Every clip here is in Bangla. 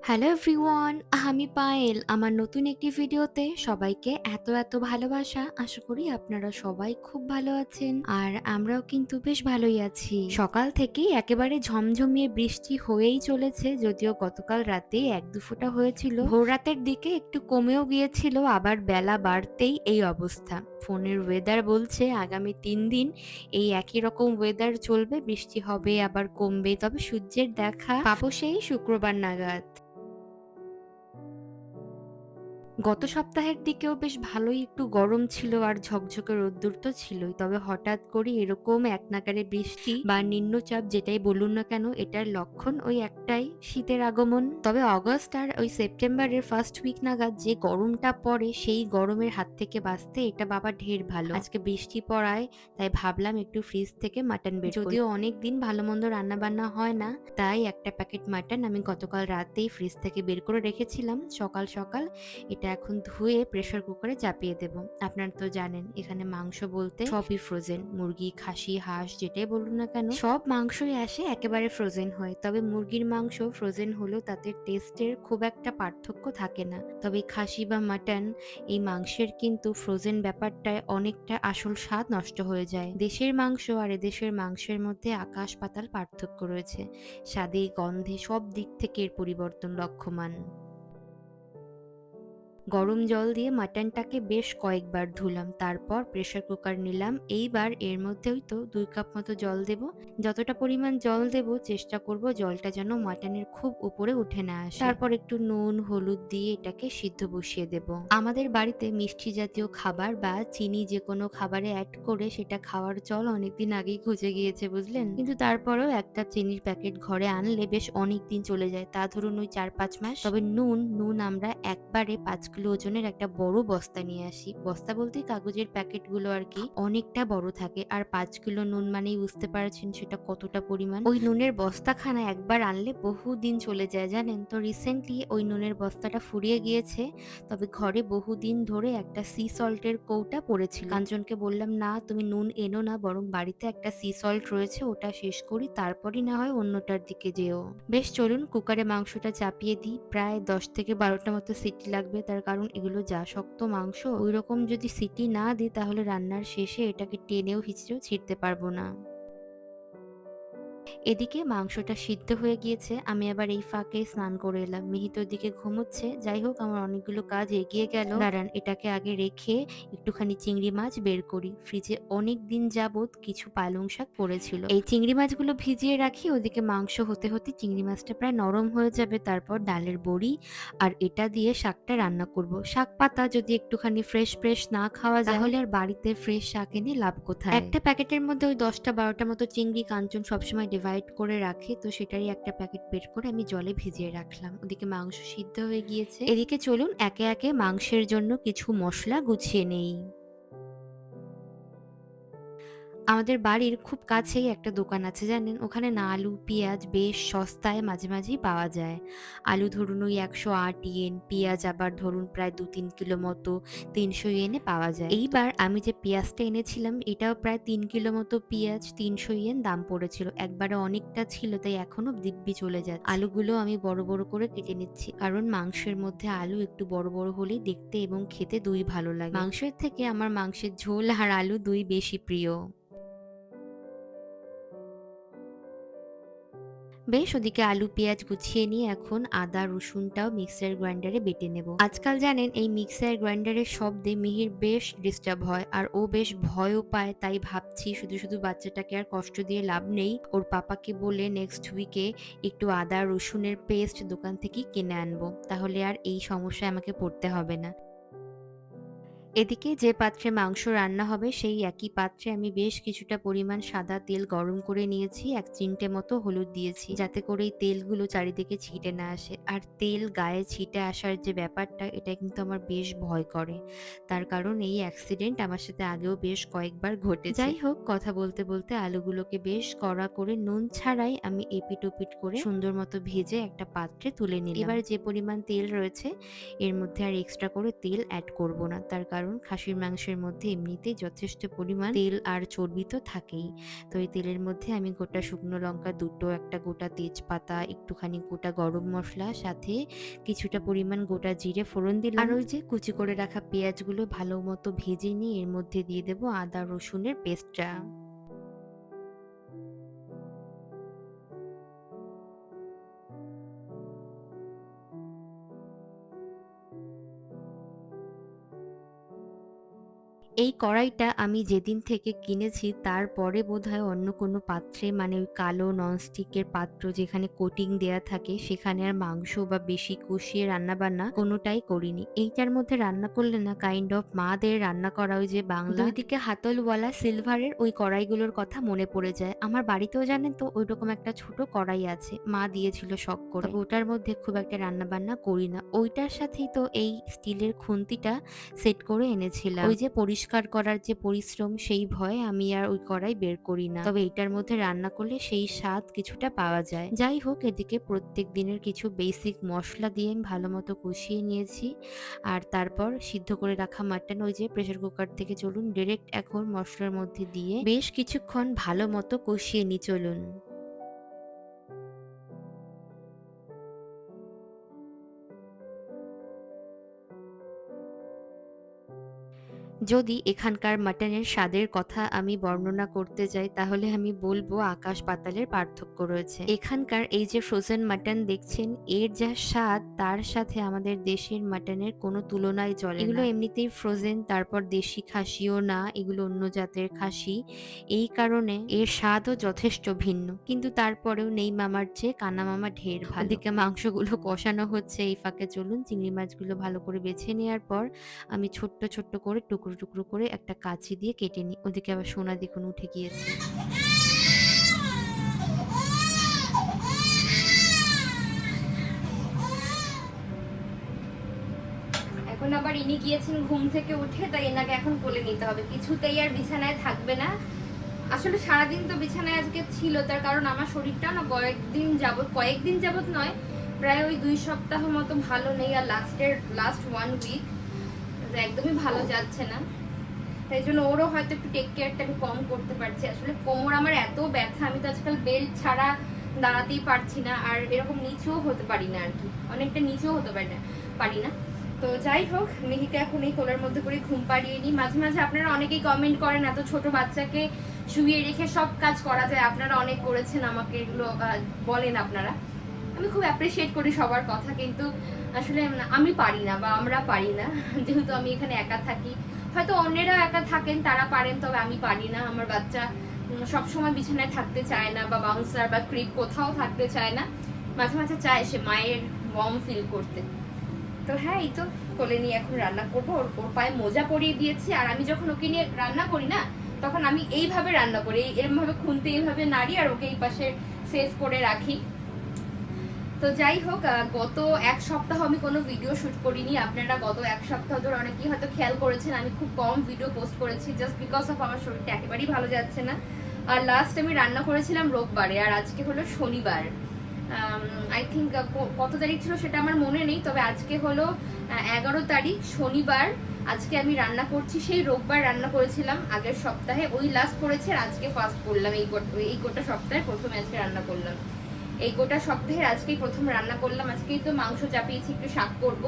হ্যালো এভরিওয়ান, আমি পায়েল। আমার নতুন একটি ভিডিওতে সবাইকে এত ভালোবাসা। আশা করি আপনারা সবাই খুব ভালো আছেন, আর আমরাও কিন্তু বেশ ভালোই আছি। সকাল থেকেই একেবারে ঝমঝমিয়ে বৃষ্টি হয়েই চলেছে, যদিও গতকাল রাতে এক দু ফোঁটা হয়েছিল। ভোর রাতের দিকে একটু কমেও গিয়েছিল, আবার বেলা বাড়তেই এই অবস্থা। ফোনের ওয়েদার বলছে আগামী 3 দিন এই একই রকম ওয়েদার চলবে, বৃষ্টি হবে আবার কমবে, তবে সূর্যের দেখা পাবো সেই শুক্রবার নাগাদ। গত সপ্তাহের দিকেও বেশ ভালোই একটু গরম ছিল আর ঝকঝকে রোদ্দুর তো ছিলই, তবে হঠাৎ করে এরকম একনাগাড়ে বৃষ্টি বা নিম্নচাপ যেটাই বলুন না কেন, এটার লক্ষণ ওই একটাই, শীতের আগমন। তবে অগস্ট আর ওই সেপ্টেম্বরের ফার্স্ট উইক নাগাদ যে গরমটা পড়ে, সেই গরমের হাত থেকে বাঁচতে এটা বাবা ঢের ভালো। আজকে বৃষ্টি পড়ায় তাই ভাবলাম একটু ফ্রিজ থেকে মাটন বের করি। যদিও অনেক দিন ভালো মন্দ রান্না বান্না হয় না, তাই একটা প্যাকেট মাটন আমি গতকাল রাতেই ফ্রিজ থেকে বের করে রেখেছিলাম। সকাল সকাল এটা এখন ধুয়ে প্রেসার কুকারে চাপিয়ে দেব। আপনারা তো জানেন এখানে মাংস বলতে সবই ফ্রোজেন, মুরগি, খাসি, হাঁস যেটাই বলুন না কেন, সব মাংসই আসে একেবারে ফ্রোজেন হয়ে। তবে মুরগির মাংস ফ্রোজেন হলেও তাতে টেস্টের খুব একটা পার্থক্য থাকে না। তবে খাসি বা মাটন এই মাংসের কিন্তু ফ্রোজেন ব্যাপারটায় অনেকটা আসল স্বাদ নষ্ট হয়ে যায়। দেশের মাংস আর এদেশের মাংসের মধ্যে আকাশ পাতাল পার্থক্য রয়েছে, স্বাদে, গন্ধে, সব দিক থেকে এর পরিবর্তন লক্ষ্যমান। গরম জল দিয়ে মাটনটাকে বেশ কয়েকবার ধুলাম, তারপর প্রেসার কুকার নিলাম। এইবার এর মধ্যে ওই তো 2 কাপ মতো জল দেব। যতটা পরিমাণ জল দেব চেষ্টা করব জলটা যেন মাটনের খুব উপরে উঠে না আসে। তারপর একটু নুন হলুদ দিয়ে এটাকে সিদ্ধ বসিয়ে দেব। আমাদের বাড়িতে মিষ্টি জাতীয় খাবার বা চিনি যে কোনো খাবারে অ্যাড করে সেটা খাওয়ার চল অনেকদিন আগেই ঘুচে গিয়েছে, বুঝলেন। কিন্তু তারপরেও একটা চিনির প্যাকেট ঘরে আনলে বেশ অনেক দিন চলে যায়, তা ধরুন ওই 4-5 মাস। তবে নুন নুন আমরা একবারে 5 কিলো ওজনের একটা বড় বস্তা নিয়ে আসি। বস্তা বলতে কাগজের প্যাকেটগুলো আর কি, অনেকটা বড় থাকে। আর 5 কিলো নুন মানেই বুঝতে পারছেন সেটা কতটা পরিমাণ। ওই নুনের বস্তাখানা একবার আনলে বহুদিন চলে যায়, জানেন তো। রিসেন্টলি ওই নুনের বস্তাটা ফুরিয়ে গিয়েছে, তবে ঘরে বহুদিন ধরে একটা সি সল্টের কৌটা পড়েছিল। কাঞ্চনকে বললাম, না তুমি নুন এনো না, বরং বাড়িতে একটা সি সল্ট রয়েছে, ওটা শেষ করি, তারপরই না হয় অন্যটার দিকে যেও। বেশ, চলুন কুকারে মাংসটা চাপিয়ে দিই। প্রায় 10 থেকে 12টা মতো সিটি লাগবে, তার কারণ এগুলো যা শক্ত মাংস, ওই রকম যদি সিটি না দিই তাহলে রান্নার শেষে এটাকে টেনেও হিচড়েও ছিঁড়তে পারবো না। এদিকে মাংসটা সিদ্ধ হয়ে গিয়েছে, আমি আবার এই ফাঁকে স্নান করে এলাম। মিহিত ওদিকে ঘুমোচ্ছে। যাই হোক, আমার অনেকগুলো কাজ এগিয়ে গেল। দাঁড়ান, এটাকে আগে রেখে একটুখানি চিংড়ি মাছ বের করি। ফ্রিজে অনেক দিন যাবত কিছু পালং শাক পড়েছিল, এই চিংড়ি মাছগুলো ভিজিয়ে রাখি। ওদিকে মাংস হতে হতে চিংড়ি মাছটা প্রায় নরম হয়ে যাবে, তারপর ডালের বড়ি আর এটা দিয়ে শাকটা রান্না করব। শাক পাতা যদি একটুখানি ফ্রেশ ফ্রেশ না খাওয়া যায় তাহলে আর বাড়িতে ফ্রেশ শাক এনে লাভ কোথায়। একটা প্যাকেটের মধ্যে ওই 10টা 12টা মতো চিংড়ি কাঞ্চন সবসময় ডিভাইড করে রাখে, তো সেটারই একটা প্যাকেট বের করে আমি জলে ভিজিয়ে রাখলাম। ওদিকে মাংস সিদ্ধ হয়ে গিয়েছে। এদিকে চলুন একে একে মাংসের জন্য কিছু মশলা গুছিয়ে নেই। আমাদের বাড়ির খুব কাছেই একটা দোকান আছে, জানেন। ওখানে না আলু পেঁয়াজ বেশ সস্তায় মাঝে মাঝেই পাওয়া যায়। আলু ধরুন ওই 108 ইয়েন, পেঁয়াজ আবার ধরুন প্রায় 2-3 কিলো মতো 300 ইয়েনে পাওয়া যায়। এইবার আমি যে পেঁয়াজটা এনেছিলাম এটাও প্রায় 3 কিলো মতো পেঁয়াজ 300 ইয়েন দাম পড়েছিল। একবারে অনেকটা ছিল, তাই এখনো দিব্যি চলে যাচ্ছে। আলুগুলো আমি বড় বড় করে কেটে নিচ্ছি, কারণ মাংসের মধ্যে আলু একটু বড় বড় হলেই দেখতে এবং খেতে দুই ভালো লাগে। মাংসের থেকে আমার মাংসের ঝোল আর আলু দুই বেশি প্রিয়। বেশ, ওদিকে আলু পেঁয়াজ গুছিয়ে নিয়ে এখন আদা রসুনটাও মিক্সার গ্রাইন্ডারে বেটে নেব। আজকাল জানেন এই মিক্সার গ্রাইন্ডারের শব্দে মিহির বেশ ডিস্টার্ব হয়, আর ও বেশ ভয়ও পায়। তাই ভাবছি শুধু শুধু বাচ্চাটাকে আর কষ্ট দিয়ে লাভ নেই, ওর পাপাকে বলে নেক্সট উইকে একটু আদা রসুনের পেস্ট দোকান থেকেই কিনে আনবো, তাহলে আর এই সমস্যায় আমাকে পড়তে হবে না। এদিকে যে পাত্রে মাংস রান্না হবে সেই একই পাত্রে আমি বেশ কিছুটা পরিমাণ সাদা তেল গরম করে নিয়েছি। 1 চিমটে মতো হলুদ দিয়েছি, যাতে করে এই তেলগুলো চারিদিকে ছিটে না আসে। আর তেল গায়ে ছিটে আসার যে ব্যাপারটা, এটা কিন্তু আমার বেশ ভয় করে, তার কারণ এই অ্যাক্সিডেন্ট আমার সাথে আগেও বেশ কয়েকবার ঘটেছে। যাই হোক, কথা বলতে বলতে আলুগুলোকে বেশ কড়া করে নুন ছাড়াই আমি এপিট ওপিট করে সুন্দর মতো ভেজে একটা পাত্রে তুলে নিলাম। এবার যে পরিমাণ তেল রয়েছে এর মধ্যে আর এক্সট্রা করে তেল অ্যাড করব না, তার কারণ কারণ খাসির মাংসের মধ্যে এমনিতেই যথেষ্ট পরিমাণ তেল আর চর্বি তো থাকেই। তো এই তেলের মধ্যে আমি গোটা শুকনো লঙ্কা দুটো, একটা গোটা তেজপাতা, একটুখানি গোটা গরম মশলা, সাথে কিছুটা পরিমাণ গোটা জিরে ফোড়ন দিলাম। আর ওই যে কুচি করে রাখা পেঁয়াজগুলো ভালো মতো ভেজে নিয়ে এর মধ্যে দিয়ে দেবো আদা রসুনের পেস্টটা। এই কড়াইটা আমি যেদিন থেকে কিনেছি তারপরে বোধহয় অন্য কোনো পাত্রে, মানে ওই কালো ননস্টিকের পাত্র যেখানে কোটিং দেয়া থাকে, সেখানে আর মাংস বা বেশি কষিয়ে রান্নাবান্না কোনোটাই করিনি। এইটার মধ্যে রান্না করলে না কাইন্ড অফ মাদের রান্না করা ওই যে বাংলা ২ দিকে হাতলওয়ালা সিলভারের ওই কড়াইগুলোর কথা মনে পড়ে যায়। আমার বাড়িতেও জানেন তো ওইরকম একটা ছোট কড়াই আছে, মা দিয়েছিল শখ করে। ওটার মধ্যে খুব একটা রান্নাবান্না করি না। ওইটার সাথেই তো এই স্টিলের খুন্তিটা সেট করে এনেছিলাম। ওই যে পরিষ্কার করার যে পরিশ্রম, সেই ভয়ে আমি আর ওই কড়াই বের করি না। তবে এটার মধ্যে রান্না করলে সেই স্বাদ কিছুটা পাওয়া যায়। যাই হোক, এদিকে প্রত্যেক দিনের কিছু বেসিক মশলা দিয়ে আমি ভালো মতো কষিয়ে নিয়েছি। আর তারপর সিদ্ধ করে রাখা মাটন ওই যে প্রেসার কুকার থেকে চলুন ডিরেক্ট এখন মশলার মধ্যে দিয়ে বেশ কিছুক্ষণ ভালো মতো কষিয়ে নি চলুন। যদি এখানকার মাটনের স্বাদের কথা আমি বর্ণনা করতে যাই তাহলে আমি বলবো আকাশ পাতালের পার্থক্য রয়েছে। এখানকার এই যে ফ্রোজেন মাটন দেখছেন, এর যা স্বাদ তার সাথে আমাদের দেশের মাটনের কোনো তুলনাই চলে না। এগুলো এমনিতেই ফ্রোজেন, তারপর দেশি খাসিও না, এগুলো অন্য জাতের খাসি। এই কারণে এর স্বাদও যথেষ্ট ভিন্ন, কিন্তু তারপরেও নেই মামার চেয়ে কানা মামা ঢের ভালো। ওদিকে মাংসগুলো কষানো হচ্ছে, এই ফাঁকে চলুন চিংড়ি মাছগুলো ভালো করে বেছে নেওয়ার পর আমি ছোট্ট ছোট্ট করে টুকরো টুকরো করে একটা কাঁচি দিয়ে কেটে নিই। ওদিকে আবার সোনা দেখুন উঠে গিয়েছে। এখন আবার ইনি গিয়েছেন ঘুম থেকে উঠে, তাই এনাকে এখন কোলে নিতে হবে, কিছুতেই আর বিছানায় থাকবে না। আসলে সারাদিন তো বিছানায় আজকে ছিল, তার কারণ আমার শরীরটা না কয়েকদিন যাবত নয়, প্রায় ওই 2 সপ্তাহ মতো ভালো নেই। আর লাস্ট 1 উইক একদমই ভালো যাচ্ছে না, তাই জন্য ওরও হয়তো একটু টেক কেয়ারটা আমি কম করতে পারছি। আসলে কোমর আমার এত ব্যথা, আমি তো আজকাল বেল্ট ছাড়া দাঁড়াতেই পারছি না, আর এরকম নিচেও হতে পারি না, আর কি অনেকটা নিচেও হতে পারি না। তো যাই হোক, মিহিকে এখন এই কোলের মধ্যে করে ঘুম পাড়িয়ে নিই। মাঝে মাঝে আপনারা অনেকেই কমেন্ট করেন এত ছোট বাচ্চাকে শুইয়ে রেখে সব কাজ করা যায়, আপনারা অনেক করেছেন আমাকে এগুলো বলেন আপনারা, আমি খুব অ্যাপ্রিসিয়েট করি সবার কথা, কিন্তু আসলে আমি পারি না বা আমরা পারি না, যেহেতু আমি এখানে একা থাকি। হয়তো অন্যেরা একা থাকেন, তারা পারেন, তবে আমি পারি না। আমার বাচ্চা সবসময় বিছানায় থাকতে চায় না, বা বাউন্সার বা ক্রিপ কোথাও থাকতে চায় না, মাঝে মাঝে চায় সে মায়ের ওয়ার্ম ফিল করতে। তো হ্যাঁ, এই তো কোলে নিয়ে এখন রান্না করবো। ওর পায়ে মোজা পরিয়ে দিয়েছি, আর আমি যখন ওকে নিয়ে রান্না করি না, তখন আমি এইভাবে রান্না করি, এরকম ভাবে খুন্তি এইভাবে নাড়ি আর ওকে এই পাশে সেভ করে রাখি। তো যাই হোক, গত 1 সপ্তাহ আমি কোনো ভিডিও শুট করিনি। আপনারা গত 1 সপ্তাহ ধরে অনেকেই হয়তো খেয়াল করেছেন আমি খুব কম ভিডিও পোস্ট করেছি, জাস্ট বিকজ অফ আমার শরীরটা একেবারেই ভালো যাচ্ছে না। আর লাস্ট আমি রান্না করেছিলাম রোববারে, আর আজকে হলো শনিবার। আই থিঙ্ক কত তারিখ ছিল সেটা আমার মনে নেই, তবে আজকে হলো 11 তারিখ শনিবার। আজকে আমি রান্না করছি, সেই রোববার রান্না করেছিলাম আগের সপ্তাহে, ওই লাস্ট করেছি, আর আজকে ফার্স্ট করলাম। এই গোটা সপ্তাহে প্রথমে আজকে রান্না করলাম, এই গোটা সপ্তাহের আজকেই প্রথম রান্না করলাম। আজকেই তো মাংস চাপিয়েছি, একটু শাক করবো।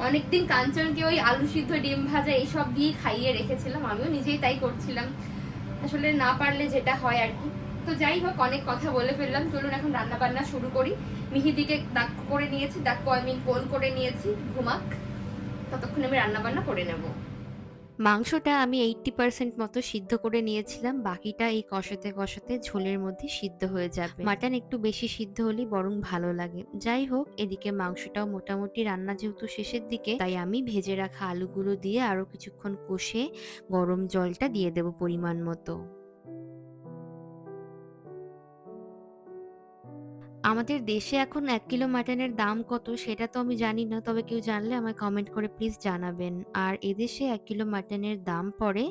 অনেকদিন কাঞ্চনকে ওই আলু সিদ্ধ ডিম ভাজা এইসব দিয়ে খাইয়ে রেখেছিলাম, আমিও নিজেই তাই করছিলাম, আসলে না পারলে যেটা হয় আর কি। তো যাই হোক, অনেক কথা বলে ফেললাম, চলুন এখন রান্না বান্না শুরু করি। মিহিদিকে কোল করে নিয়েছি, ঘুমাক, ততক্ষণ আমি রান্না বান্না করে নেব। মাংসটা আমি 80% মতো সিদ্ধ করে নিয়েছিলাম, বাকিটা এই কষাতে কষাতে ঝোলের মধ্যে সিদ্ধ হয়ে যাবে। মাটন একটু বেশি সিদ্ধ হলেই বরং ভালো লাগে। যাই হোক, এদিকে মাংসটাও মোটামুটি রান্না যেহেতু শেষের দিকে, তাই আমি ভেজে রাখা আলুগুলো দিয়ে আরো কিছুক্ষণ কষে গরম জলটা দিয়ে দেব পরিমাণ মতো। আমাদের দেশে এখন ১ কিলো মাটনের দাম কত সেটা তো আমি জানি না। তবে কেউ জানলে আমায় কমেন্ট করে প্লিজ জানাবেন। আর এদেশে ১ কিলো মাটনের দাম পড়ে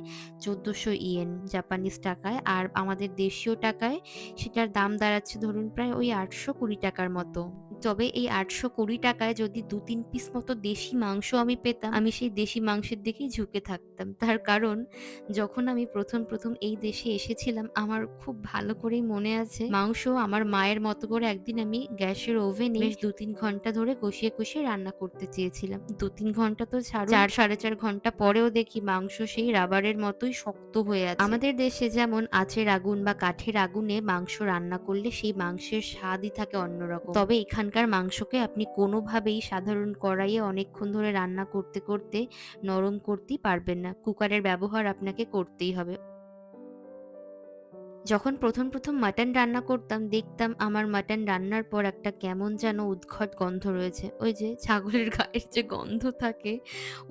১৪০০ ইয়েন জাপানিজ টাকায়। আর আমাদের দেশীয় টাকায় সেটার দাম দাঁড়াচ্ছে ধরুন প্রায় ওই ৳৮২০ র মতো। তবে এই ৳৮২০ যদি ২-৩ পিস মতো দেশি মাংস আমি পেতাম, আমি সেই দেশি মাংসের দিকেই ঝুঁকে থাকতাম। তার কারণ যখন আমি ১ম এই দেশে এসেছিলাম আমার খুব ভালো করেই মনে আছে মাংস আমার মায়ের মতো করে একদিন আমি গ্যাসের ওভেনে বেশ ২-৩ ঘন্টা ধরে কষিয়ে রান্না করতে চেয়েছিলাম। ২-৩ ঘন্টা তো ছাড়ুন ৪ সাড়ে ৪ ঘন্টা পরেও দেখি মাংস সেই রাবারের মতোই শক্ত হয়ে আছে। আমাদের দেশে যেমন আঁচের আগুন বা কাঠের আগুনে মাংস রান্না করলে সেই মাংসের স্বাদই থাকে অন্যরকম। তবে এখানকার মাংসকে আপনি কোনোভাবেই সাধারণ কড়াইয়ে অনেকক্ষণ ধরে রান্না করতে নরম করতেই পারবেন না। কুকারের ব্যবহার আপনাকে করতেই হবে। যখন ১ম মাটন রান্না করতাম দেখতাম আমার মাটন রান্নার পর একটা কেমন যেন উদ্ভট গন্ধ রয়েছে। ওই যে ছাগলের গায়ের যে গন্ধ থাকে,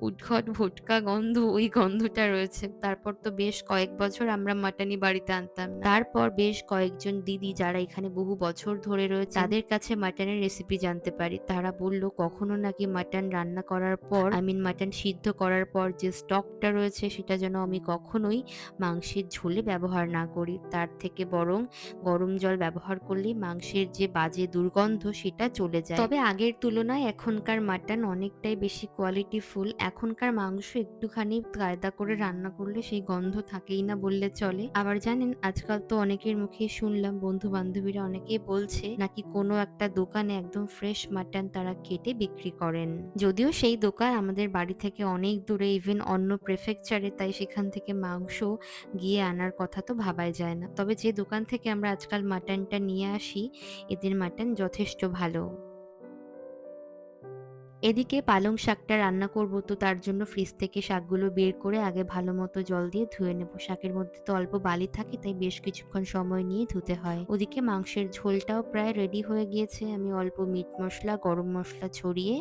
উদ্ভট ভোটকা গন্ধ ওই গন্ধটা রয়েছে। তারপর তো বেশ কয়েক বছর আমরা মাটনই বাড়িতে আনতাম না। তারপর বেশ কয়েকজন দিদি যারা এখানে বহু বছর ধরে রয়েছে তাদের কাছে মাটনের রেসিপি জানতে পারি। তারা বলল কখনো নাকি মাটন রান্না করার পর মাটন সিদ্ধ করার পর যে স্টকটা রয়েছে সেটা যেন আমি কখনোই মাংসের ঝোলে ব্যবহার না করি। তার থেকে বরং গরম জল ব্যবহার করলেই মাংসের যে বাজে দুর্গন্ধ সেটা চলে যায়। তবে আগের তুলনায় এখনকার মাটন অনেকটাই বেশি কোয়ালিটিফুল। এখনকার মাংস একটুখানি কায়দা করে রান্না করলে সেই গন্ধ থাকেই না বললে চলে। আবার জানেন আজকাল তো অনেকের মুখেই শুনলাম বন্ধু-বান্ধবীরা অনেকেই বলছে নাকি কোনো একটা দোকানে একদম ফ্রেশ মাটন তারা কেটে বিক্রি করেন। যদিও সেই দোকান আমাদের বাড়ি থেকে অনেক দূরে ইভেন অন্য প্রেফেকচারে, তাই সেখান থেকে মাংস গিয়ে আনার কথা তো ভাবাই যায় না। তবে যে দোকান থেকে আমরা আজকাল মাটনটা নিয়ে আসি এদের মাটন যথেষ্ট ভালো। এদিকে পালং শাকটা রান্না করব তো তার জন্য ফ্রিজ থেকে শাকগুলো বের করে আগে ভালো মতো জল দিয়ে ধুয়ে নেব। শাকের মধ্যে তো অল্প বালি থাকে তাই বেশ কিছুক্ষণ সময় নিয়ে ধুতে হয়। ওদিকে মাংসের ঝোলটাও প্রায় রেডি হয়ে গিয়েছে। আমি অল্প মিট মশলা, গরম মশলা ছড়িয়ে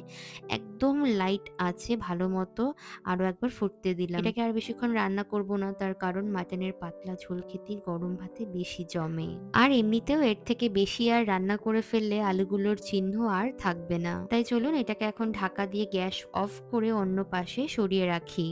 একদম লাইট আঁচে ভালো মতো আরো একবার ফুটতে দিলাম। এটাকে আর বেশিক্ষণ রান্না করব না, তার কারণ মাটনের পাতলা ঝোল খেতেই গরম ভাতে বেশি জমে। আর এমনিতেও এর থেকে বেশি আর রান্না করে ফেললে আলুগুলোর চিহ্ন আর থাকবে না। তাই চলুন এটাকে এখন ঢাকা দিয়ে গ্যাস অফ করে অন্য পাশে সরিয়ে রাখি।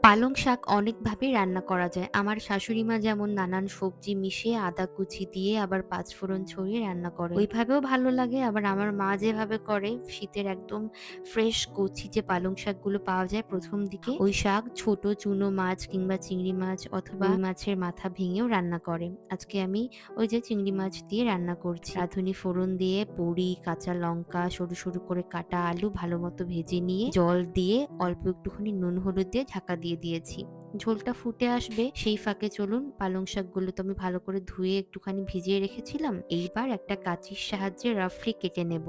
পালং শাক অনেকভাবেই রান্না করা যায়। আমার শাশুড়ি মা যেমন নানান সবজি মিশিয়ে আদা কুচি দিয়ে আবার পাঁচফোড়ন ছড়িয়ে রান্না করে। ওইভাবেও ভালো লাগে। আবার আমার মা যেভাবে করে শীতের একদম ফ্রেশ কচি যে পালং শাকগুলো পাওয়া যায় ১ম দিকে, ওই শাক ছোট চুনো মাছ কিংবা চিংড়ি মাছ অথবা রুই মাছের মাথা ভেঙেও রান্না করে। আজকে আমি ওই যে চিংড়ি মাছ দিয়ে রান্না করছি। রাঁধুনি ফোড়ন দিয়ে বড়ি, কাঁচা লঙ্কা, সরু করে কাটা আলু ভালোমতো ভেজে নিয়ে জল দিয়ে অল্প একটুখানি নুন হলুদ দিয়ে ঢাকা দিয়ে দিয়েছি। ঝোলটা ফুটে আসবে সেই ফাঁকে চলুন পালং শাকগুলো তো আমি ভালো করে ধুয়ে একটুখানি ভিজিয়ে রেখেছিলাম। এইবার একটা কাঁচির সাহায্যে রাফলি কেটে নেব।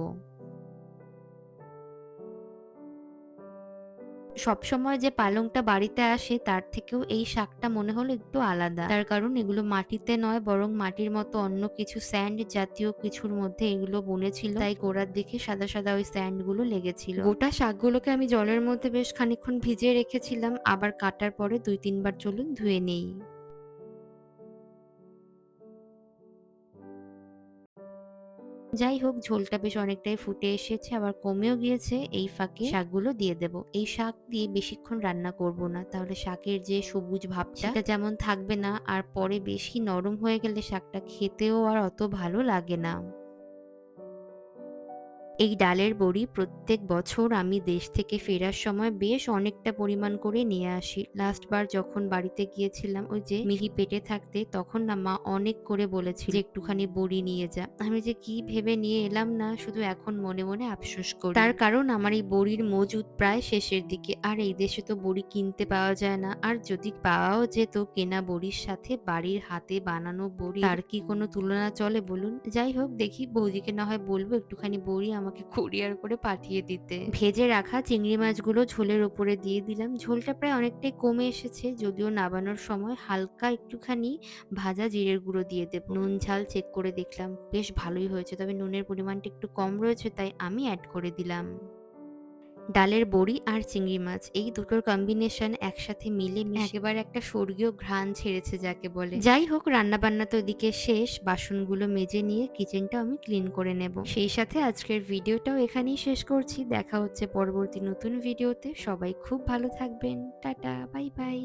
সবসময় যে পালংটা বাড়িতে আসে তার থেকেও এই শাকটা মনে হলো একটু আলাদা। তার কারণ এগুলো মাটিতে নয় বরং মাটির মতো অন্য কিছু স্যান্ড জাতীয় কিছুর মধ্যে এগুলো বনেছিল। তাই গোড়ার দিকে সাদা ওই স্যান্ড গুলো লেগেছিল। গোটা শাকগুলোকে আমি জলের মধ্যে বেশ খানিকক্ষণ ভিজিয়ে রেখেছিলাম। আবার কাটার পরে ২-৩ বার চলুন ধুয়ে নেই। যাই হোক ঝোলটা বেশ অনেকটাই ফুটে এসেছে আবার কমেও গিয়েছে। এই ফাঁকে শাকগুলো দিয়ে দেব। এই শাক দিয়ে বেশিক্ষণ রান্না করব না, তাহলে শাকের যে সবুজ ভাবটা সেটা যেমন থাকবে না আর পরে বেশি নরম হয়ে গেলে শাকটা খেতেও আর অত ভালো লাগে না। এই ডালের বড়ি প্রত্যেক বছর আমি দেশ থেকে ফেরার সময় বেশ অনেকটা পরিমাণ করে নিয়ে আসি। লাস্ট বার যখন বাড়িতে গিয়েছিলাম ওই যে মিহি পেটে থাকতে তখন না মা অনেক করে বলেছিল যে একটুখানি বড়ি নিয়ে যা। আমি যে কি ভেবে নিয়ে এলাম না শুধু এখন মনে আফসোস করি। তার কারণ আমার এই বড়ির মজুদ প্রায় শেষের দিকে। আর এই দেশে তো বড়ি কিনতে পাওয়া যায় না। আর যদি পাওয়াও যেত কেনা বড়ির সাথে বাড়ির হাতে বানানো বড়ি তার কি কোনো তুলনা চলে বলুন? যাই হোক দেখি বৌদিকে না হয় বলবো একটুখানি বড়ি আমাকে কুরিয়ার করে পাঠিয়ে দিতে। ভেজে রাখা চিংড়ি মাছগুলো ঝোলের ওপরে দিয়ে দিলাম। ঝোলটা প্রায় অনেকটাই কমে এসেছে, যদিও নাবানোর সময় হালকা একটুখানি ভাজা জিরের গুঁড়ো দিয়ে দেব। নুন ঝাল চেক করে দেখলাম বেশ ভালোই হয়েছে, তবে নুনের পরিমাণটা একটু কম রয়েছে তাই আমি অ্যাড করে দিলাম। ডালের বড়ি আর চিংড়ি মাছ এই দুটোর কম্বিনেশন একসাথে মিলে মিশে একেবারে একটা স্বর্গীয় ঘ্রাণ ছেড়েছে যাকে বলে। যাই হোক, রান্না বান্না তো ওদিকে শেষ, বাসনগুলো মেজে নিয়ে কিচেনটাও আমি ক্লিন করে নেব। সেই সাথে আজকের ভিডিওটাও এখানেই শেষ করছি। দেখা হচ্ছে পরবর্তী নতুন ভিডিওতে। সবাই খুব ভালো থাকবেন। Tata, bye bye.